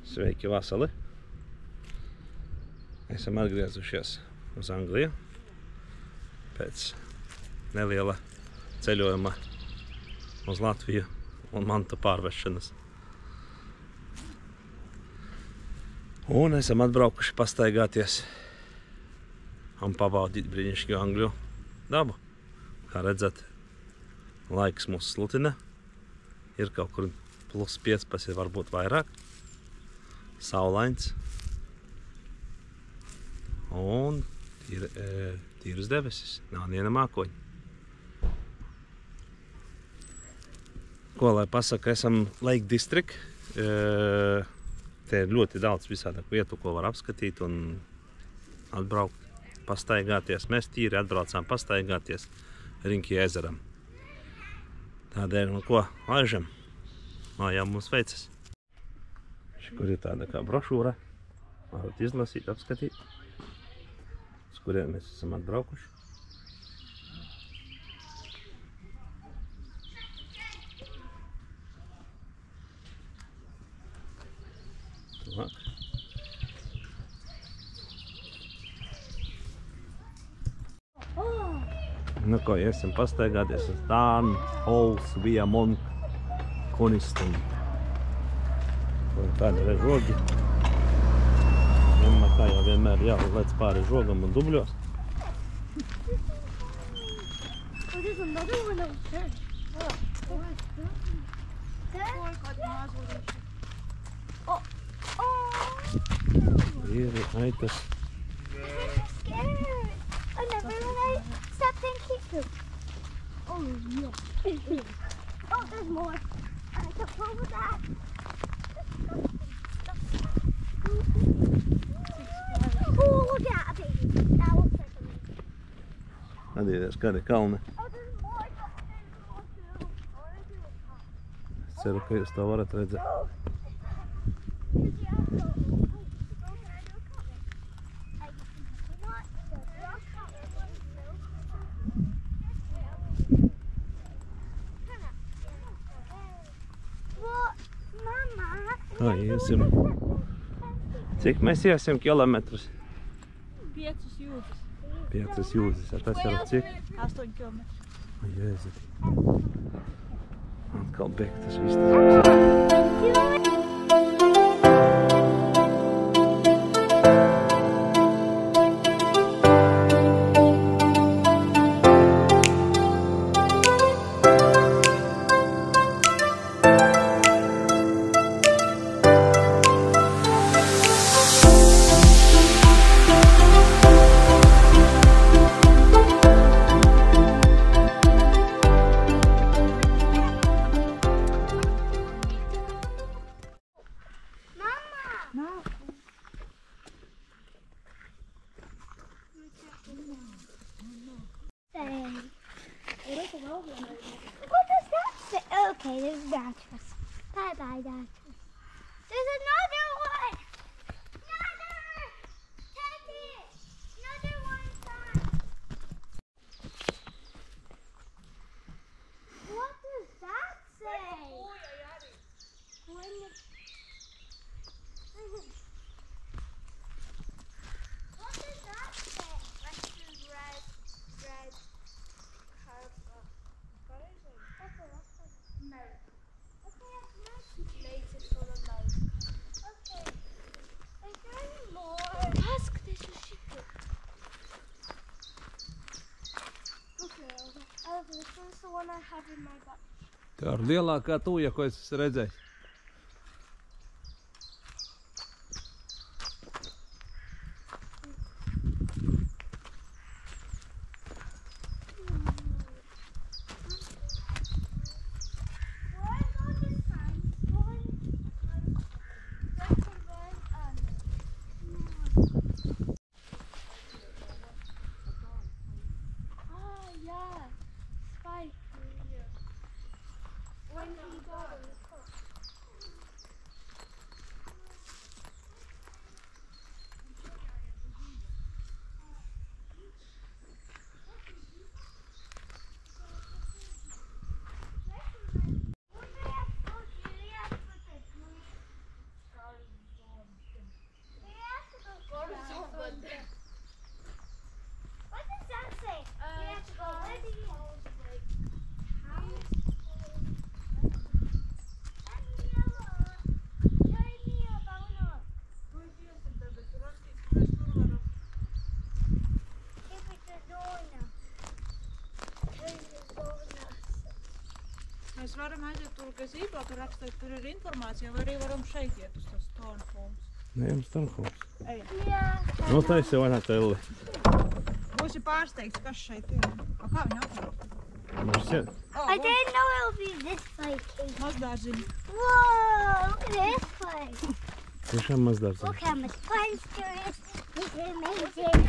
Sveiki, vasali! Esam atgriezušies uz Angliju pēc neliela ceļojuma uz Latviju un mantu pārvešanas. Un esam atbraukuši pastaigāties un pabaudīt brīnišķīgu Angļu dabu. Kā redzat, laiks mūs slutina. Ir kaut kur plus 15, varbūt vairāk. Saulains. Un tīras debesis. Nav viena mākoņa. Ko lai pasaka, esam Lake District. Te ir ļoti daudz visādāku vietu, ko var apskatīt un atbraukt, pastaigāties. Mēs tīri atbraucām pastaigāties Riņķi ezeram. Tādēļ, nu ko, laižam. Mājām mums veicas. Kur ir tāda kā brošūra. Varat izlasīt, apskatīt, uz kuriem mēs esam atbraukuši. Tuvāk. Nu ko, iesim pastaigāties uz Darn Halls via Monk Coniston. Tāda ir žogi. Vienmēr kā jau vienmēr jāuzlēc pāri žogam un dubļos. Ir aitas. Oh, there's more. I took over that. Oh, look at that, baby. That looks like a me. Atdīties, kādi kalni. Oh, there's more. Es ceru, ka jūs to varat redzēt. Iesim. Cik mēs iesim kilometrus? 5 jūdzes. 5 jūdzes. Tas jau cik? 8 kilometri. Jēzi. Atkal bēg tas viss. What does that say? Okay, there's mattress. Bye-bye, mattress. There's another one! Teddy! Another one, son! What does that say? What does that say? Western red no. Later for the load. Okay. Is there any more? Ask this is shit. Okay. This is the one I have in my box. Tā ir lielākā tūja, ko es esmu redzējis. tur, kas īpāka rakstīt, tur ir informācija, vai arī varam šeit iet uz tas Stornholms. Nē, jums Stornholms. Ejam. Yeah. Nu, tā esi vaļā telli. Būsi pārsteigts, kas šeit ir. A, kā viņa atnāk? Mums ir. I didn't know it would be this like. Mazdārziņi. Whoa! Look at this place. Tiešām mazdārziņi. Look how much fun there is. This is amazing.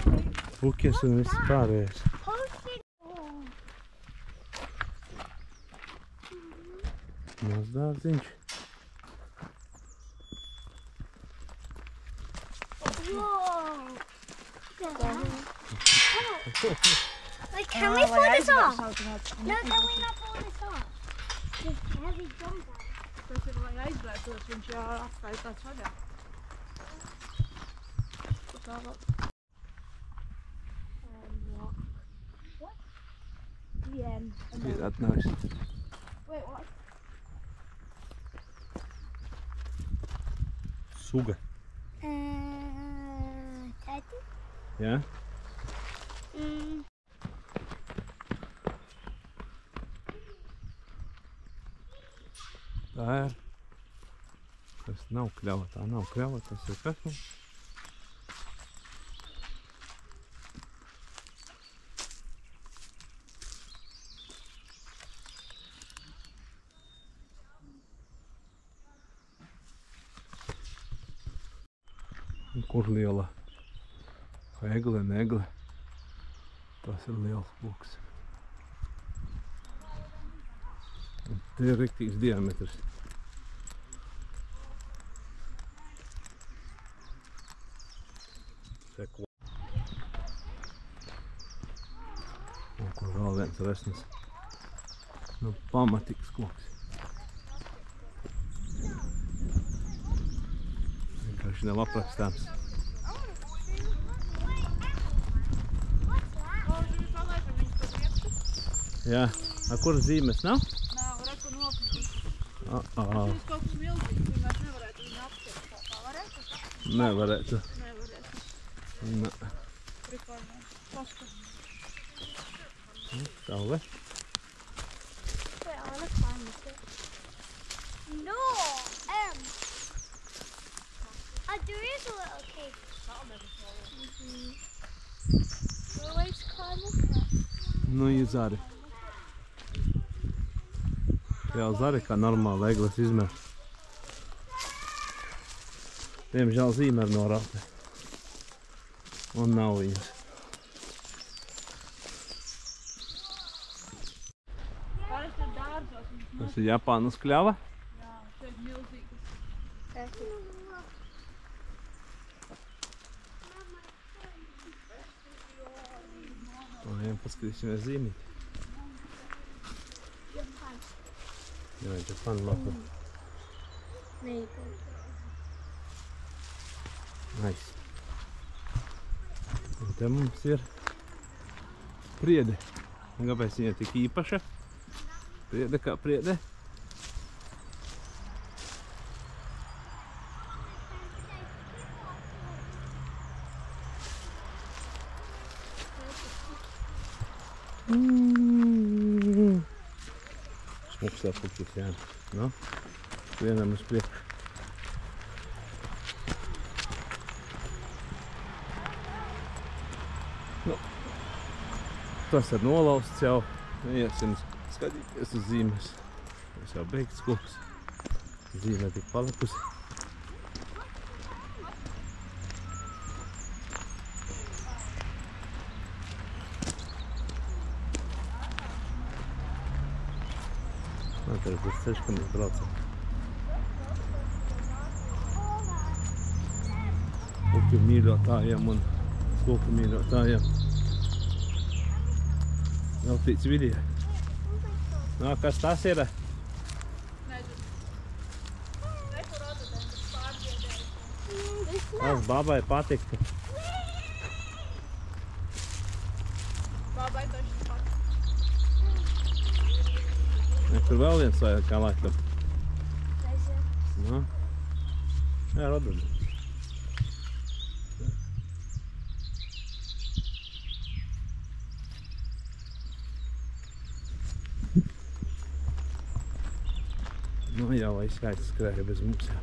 Puķis un viss pārējais. Posted. Oh. Mazdārziņš. Whoa! Look at that. Like, can we pull this off? No, can we not pull this off? This heavy jump out. Tas ir, lai aizvērtos, viņš jāatstāja tāds vaļā. Tā vēl. What? The end. Ir atnāks. Wait, what? Suga. Teddy? Jā? Tā ir. Tas nav kļava, tā nav kļava, tas ir kas mums? Kur liela egle, negle. Tas ir liels koks. Un te ir riktīgs diametrs. Seko. Un kur vēl viens resnis. Nu, pamatīgs koks. Vienkārši nav aprakstāms. Jā, a kur zīmes nav? Nav, reku nokļūt. Ā. Šis kaut kas milzīgs, un mēs nevarētu viņu aptiekt. Tā varētu? Nevarētu. Nevarētu. Nē. Prikольно. Paskat. Taule. Wait, I want to climb this. No! There is a little cave. We'll always climb up that. Nu, ir zari. Jā, zari kā normāli egles izmer. Diemžēl zīme ir norauta. Un nav viņas. Parasti ir dārzos. Tas ir Japānas kļava. Jā, šeit milzīgas. Un vien paskatīsimies zīmīt. Jā, Japan mapa. Nice. Un te mums ir priede. Un kāpēc viņa tik īpaša? Priede kā priede. Smuks apukļus, jā. Nu, vienam uz priekšu. Nu, tas ir nolausts jau. Iesim skatīties uz zīmes. Tas jau beigts koks. Zīme tik palikusi. Tas ir ceļš, ka mēs braucam. Koku mīļotājiem un koku mīļotājiem. Veltīts video. Nā, kas tas ir? Nezinu. Reku rododendrus pārbiedēju. Tas babai patiktu. Babai taču pat. Tur vēl viens vajag kā laikam. Nu. Jā, rododendrs. Nu jau viss aizskrēja bez mums jau.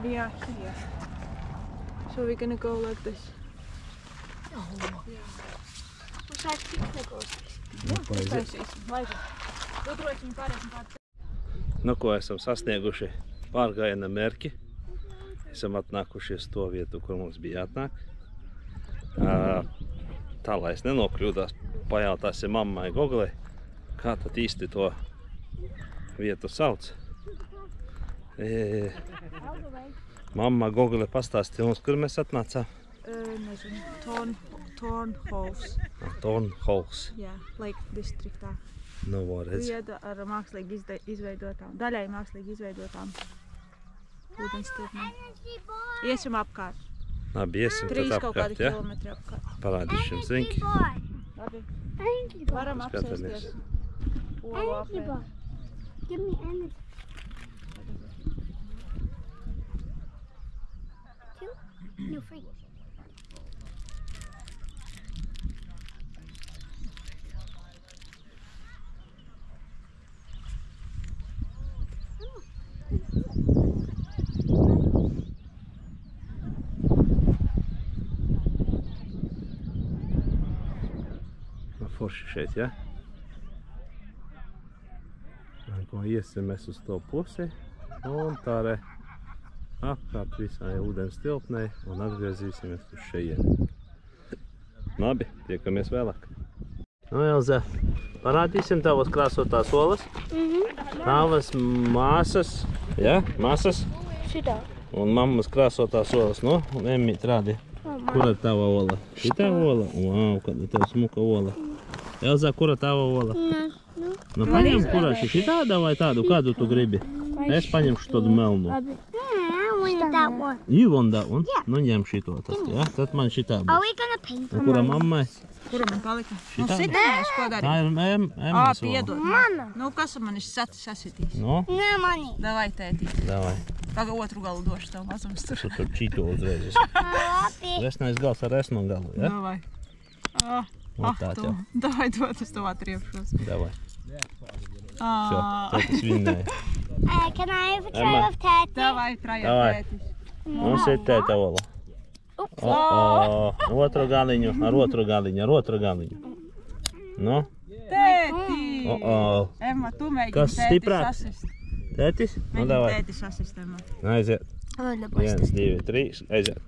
We are here. So we're gonna go like this. Mums vajag tiknekos. Taisīsim, laižam. Gudrosim pārēsim pār. Nu, ko esam sasnieguši pārgājiena mērķi. Esam atnākuši uz to vietu, kur mums bija jāatnāk. Tā, lai es nenokļūdās, pajautāsim mammai Googlei, kā tad īsti to vietu sauc. Mamma Google pastāstīja mums, kur mēs atnācām. Nezinu, Tornhouse. Tornhouse. Jā, Lake distriktā. Nu, redz. Vieda ar mākslīgi izveidotām, daļai mākslīgi izveidotām ūdenstilpnēm. Iesim apkārt. Labi, iesim 3 tad kaut kādi apkārt, ja? kilometri apkārt. Parādīšu jums zinki. Labi, Energy bar. varam apsēsties. Olu Energy apēst. bar. Give me energy. 2? No, 3. Forši šeit, ja? Ko iesim mēs uz to pusi un tā re apkārt visai ūdens tilpnei un atgriezīsimies uz šejieni. Labi, tiekamies vēlāk. Nu, Elze, parādīsim tavas krāsotās olas. Tavas māsas, ja? Māsas? Šitā. Un mammas krāsotās olas, nu? Un Emmīt rādi. Kura ir tava ola? Šitā ola? Wow, kad ir tev smuka ola. Elza, kura tava ola? Nu, paņem, kura šitā vai tādu, kādu tu gribi? Es paņemšu tādu melnu. I want that one. You want that one? Nu, ņem šito tad, ja? Tad man šitā Are būs. we gonna paint Nu, kura mammai? Kura man palika? Nu, Šitā? sitamies, ko Tā darīt? ir Emmas ola. Piedod. Mama. Nu, kas man ir sasitīs? Nu, No money. Davai, tētī. davai. Tagad otru galu došu tev mazums tur. Tu tur čito uzreiz. Happy. Resnais gals ar resno galu, ja? Davai. Un tā tev. Davai, dod, es tev atriepšos. Davai. Šo, tētis vinnēja. Can I have a tray Emma. of tatty? Davai, trajā Davai. tētis. Un sit tēta ola. Otru galiņu, ar otru galiņu. Nu? Tēti! Emma, tu mēģini Kas tētis stiprāk? asist. Tētis? Nu, Mēģini davai. tētis asist, Emma. Aiziet. 1, 2, 3, aiziet.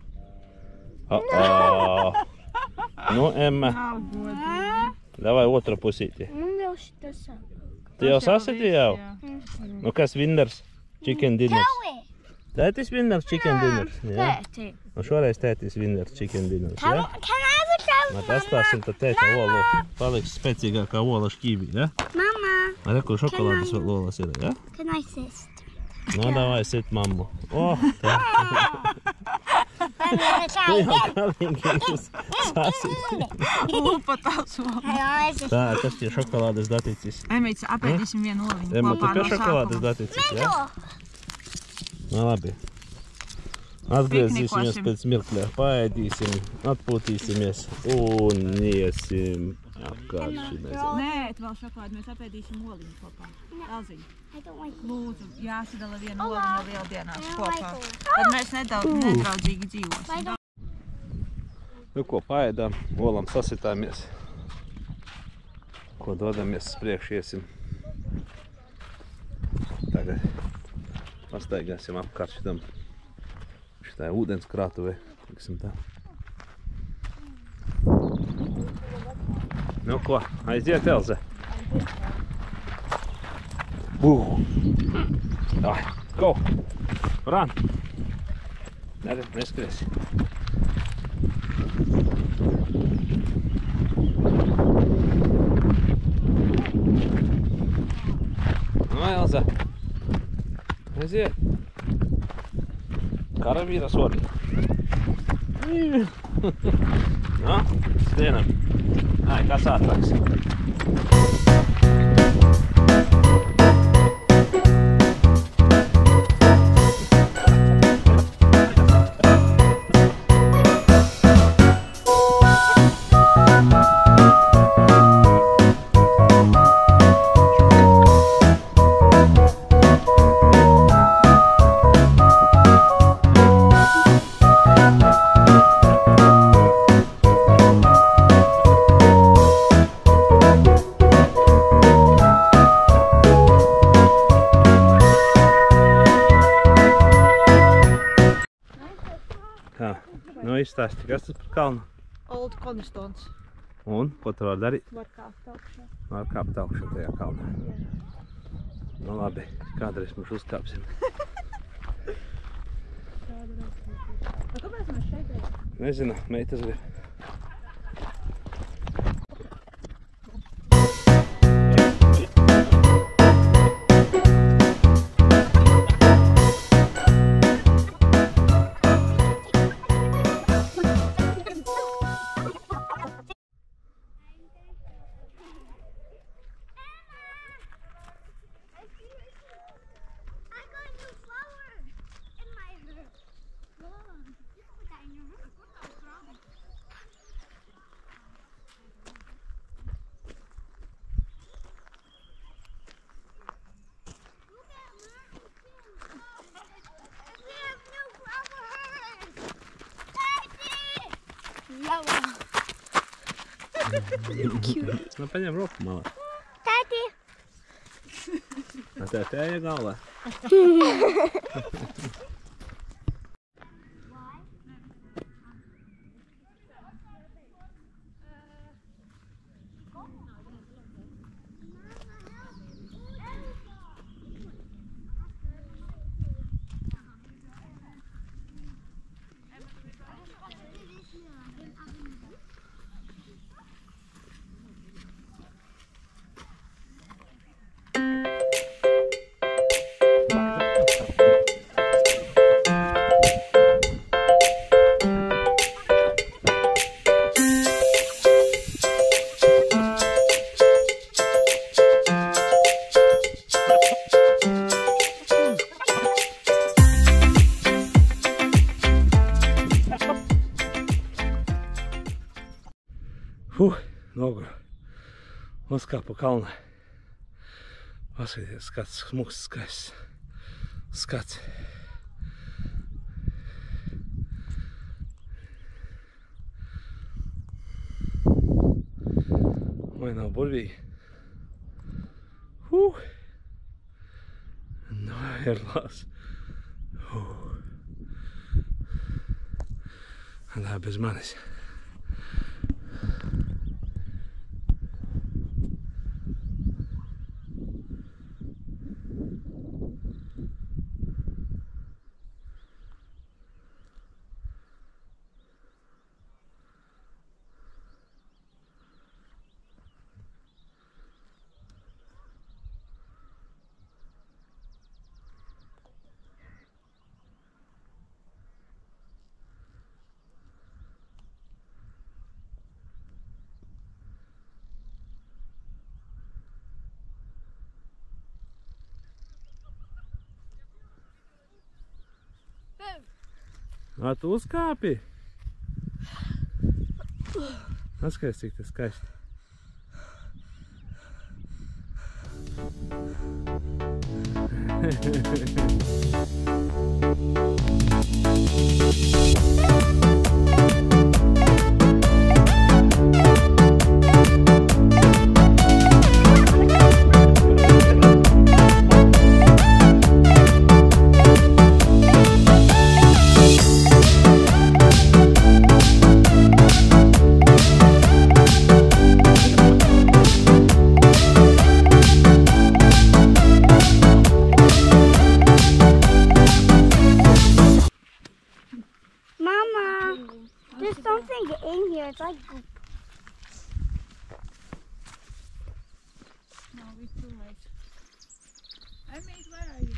Nu, Emma, Nav godīgi. davai otru pusīti. Jau šitas. Tu jau sasiti jau? Jā. Nu, kas winners? Chicken dinners. Joey. Tētis winners, chicken dinners. Jā. Tatty. Nu, šoreiz tētis winners, chicken dinners, Can jā? I have a tray Nu, of tastāsim tad tēta olu. Paliks spēcīgākā ola šķībī, jā? Mama? Re, kur šokolādes vēl olas ir, jā? Can I sit? Nu, davai sit mammu. O, tā. I'm gonna Tu try jau again. galīgi Lupa tās vēl. Tā, tas tie šokolādes datīcis. Emīts, apēdīsim vienu oliņu Emma, tu kopā pie no šokolādes sākuma. datīcis, jā? Nu, labi. Atgriezīsimies pēc mirkļa, paēdīsim, atpūtīsimies un iesim apkārt šinais. Nē, tu vēl šokolādi, mēs apēdīsim oliņu kopā. Elziņ, lūdzu, jāsadala vienu oliņu lieldienās kopā. Tad mēs nedraudzīgi dzīvosim. Nu ko, paēdām, olam sasitāmies. Ko dodamies uz priekšu iesim. Tagad pastaigāsim apkārt šitai ūdens krātuvei, tiksim tā. Nu ko, aiziet, Elze? Ai, go! Run! Neskriesi. Nu, Elza, aiziet. Karavīra soli. Nu, skrienam. Ai, kāds ātrāks. Tā, nu izstāsti, kas tas par kalnu? Old Conistons. Un, ko tu var darīt? Var kāpt augšā. Var kāpt augšā tajā kalnā. Nu labi, kādreiz mums uzkāpsim. Kāpēc mēs šeit ejam? Nezinu, meitas grib. Nu, paņem roku malā. Tēti! Tā tēja galvā. Noguru. Uzkāpu kalnā. Paskaties, kāds smuks, skaists skats. Vai nav burvīgi? Nu, ir lās. Tā bez manis. Tu uzkāpi? Paskaties, cik tas skaisti. There's something in here. It's like goop. No, it's too late. Mate, where are you?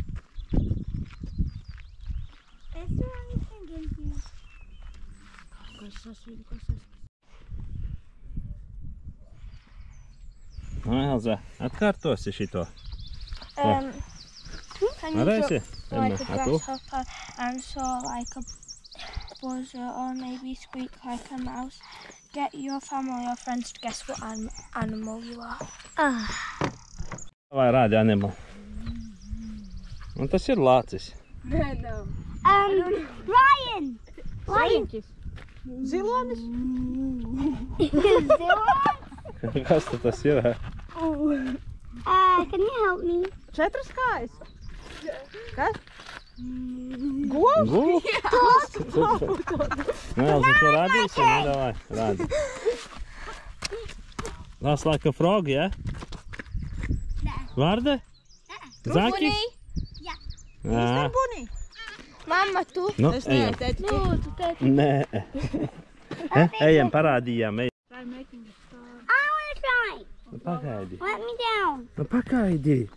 Is there anything in here? Elza, atkārtosi šito. Varēsi? Like a grasshopper and saw like a buzzer or maybe squeak like a mouse. Get your family or friends to guess what animal you are. Vai rādi animal. Un tas ir lācis. No. Lion! Lion! Zilonis? Zilon? Kas tas ir? Can you help me? 4 kājas. Kas? Govs? Nu, Elza, tu rādīsi? Nu, davai, rādi. That's like a frog, yeah? Vārde? Zakis? Yeah. Bunny. Mamma, tu? Nu, Es ejam. neateicu. Tu teici. Nē. Ejam, parādījām. Try making a star. I want to try. Nu, pagaidi. Let me down. Nu, pagaidi.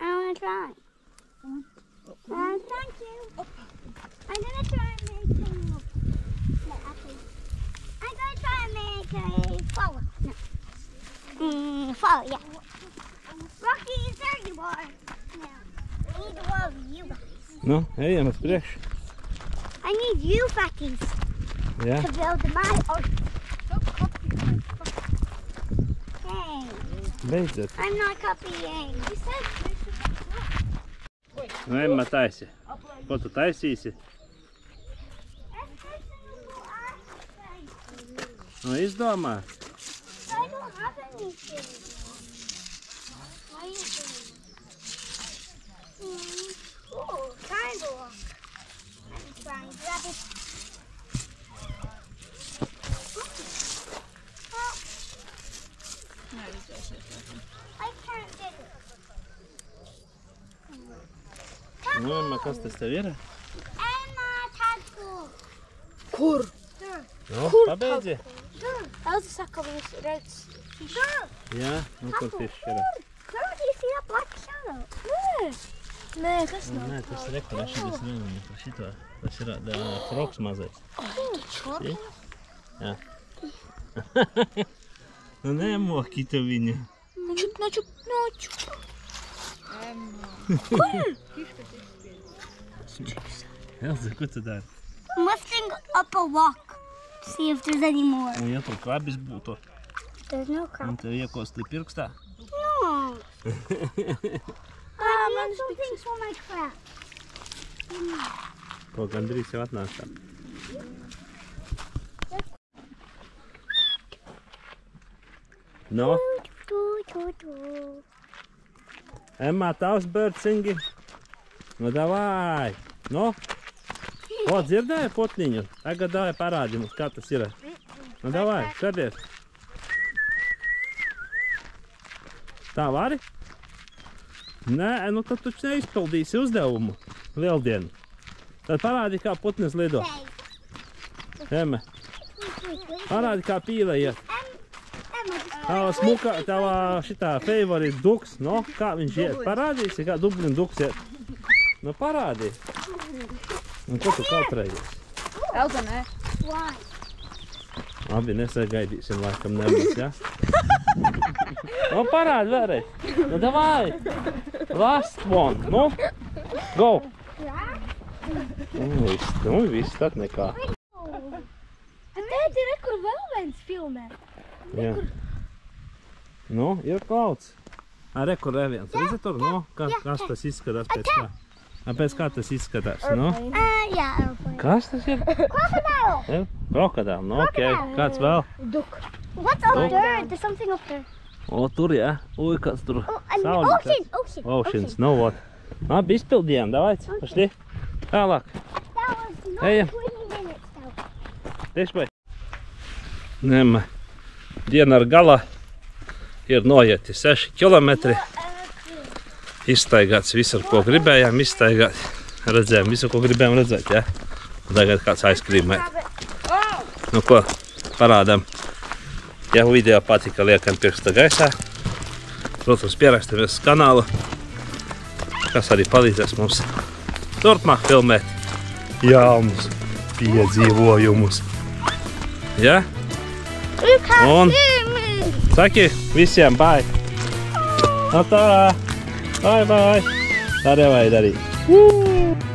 I want to try. Thank you. I'm going to try and make no, actually, I'm going to try and make a flower. No. Flower, yeah. Rocky, there you are. Now, I need all of you guys. Nu, ejam uz priekšu. I need you fatties Jā. to build my art. Hey, Beidzot. I'm not copying. You said Nu, Emma, taisi. Ko tu taisīsi? Nu, izdomā. I don't have anything. Why are you doing? Ooh, triangle. I'm trying to grab it. Well, I can't get it. Nu, Emma, kas tas tev ir? Emma, tadpole. Kur? Nu, pabeidzi. Elza saka, viņas redz. Jā, nu, kur fišs ir? Look, you see that black shadow? Nē, kas nav? Nē, tas ir rekurešs, es nezinu par šito. Tas ir frogs mazais. Si? Jā. Nu, nemoki tu viņu. Nočup. Elza, ko tu dari? I'm lifting up a rock to see if there's any more. Un ja tur krabis būtu, There's no un crab. tev iekosti pirkstā. No. I need something for my crab. Ko gandrīz jau atnākā. No, Emma, tavs bērcingi. Nu, davai. No. O, dzirdēji putniņu? Tagad davai parādi mums, kā tas ir. Nu, davai, skaties. Tā vari? Nē, nu tad tu neizpildīsi uzdevumu lieldienu. Tad parādi, kā putnis lido. Emma, parādi, kā pīle iet. Tava smuka, tava šitā favorite duks, no, kā viņš iet. Parādīsi, kā Dublin duks iet. Nu, parādi. Un ko tu kautrējies? Elza, nē. Why? Labi, nesagaidīsim, laikam nebūs, ja? Nu, parādi vēlreiz. Nu, davai. Last one, nu. Go. Viss tad nekā. Tēti, re, kur vēl viens filmē. Jā. Nu, ir klauds. Re, kur vēl viens. Redzi tur, nu, kas tas izskatās pēc kā? Pēc kā tas izskatās, nu? Jā, airplane. Kas tas ir? Crocodile. Krokodāli, nu, ok. Kāds vēl? What's up there? There's something up there. O, tur, jā. Ui, kāds tur. Oceans. Nu, vot. Labi, izpildījām, davaic. Pašli. Tālāk. That was not Ejam. 20 minutes though. Tiešpai. Nema. Diena ar galā ir noieti 6 kilometri. Izstaigāts visur, ko gribējām izstaigāt. Redzējām visu, ko gribējām redzēt, jā. Un tagad kāds aizkrīmēt. Nu ko, parādām. Ja video patika, liekam pirkstu gaisā. Protams, pierakstamies uz kanālu, kas arī palīdzēs mums turpmāk filmēt jaunus piedzīvojumus. Ja? Un saki visiem bye! Atā! Bye bye! Tā nevajag darīt.